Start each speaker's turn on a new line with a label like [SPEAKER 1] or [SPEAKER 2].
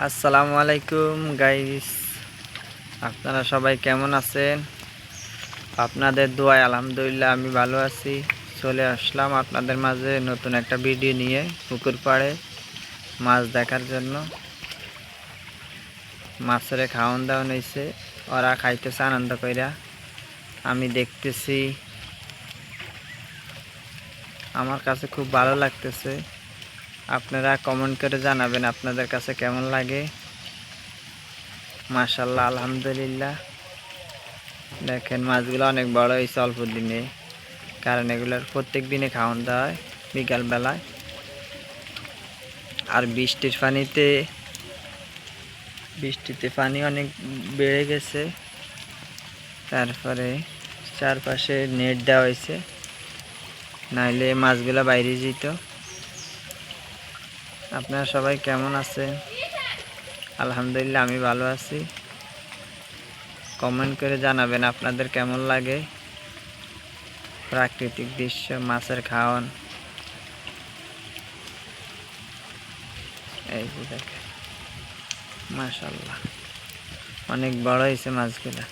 [SPEAKER 1] আসসালামু আলাইকুম গাইস, আপনারা সবাই কেমন আছেন? আপনাদের দোয়ায় আলহামদুলিল্লাহ আমি ভালো আছি। চলে আসলাম আপনাদের মাঝে নতুন একটা ভিডিও নিয়ে পুকুর পাড়ে মাছ দেখার জন্য। মাছের খাওয়ান দাওয়ান হয়েছে, ওরা খাইতেছে আনন্দ কইরা, আমি দেখতেছি। আমার কাছে খুব ভালো লাগতেছে। আপনারা কমেন্ট করে জানাবেন আপনাদের কাছে কেমন লাগে। মাশাআল্লাহ, আলহামদুলিল্লাহ। দেখেন মাছগুলো অনেক বড় হয়েছে অল্প দিনে, কারণ এগুলোর প্রত্যেক দিনে খাওয়ান দেওয়া হয় বিকালবেলায়। আর বৃষ্টিতে পানি অনেক বেড়ে গেছে। তারপরে চারপাশে নেট দেওয়া হয়েছে, নাইলে মাছগুলো বাইরে যেত। আপনারা সবাই কেমন আছেন? আলহামদুলিল্লাহ আমি ভালো আছি। কমেন্ট করে জানাবেন আপনাদের কেমন লাগে প্রাকৃতিক দৃশ্য, মাছের খাওয়ান। এই যে দেখেন, মাশাআল্লাহ অনেক বড় হয়েছে মাছগুলা।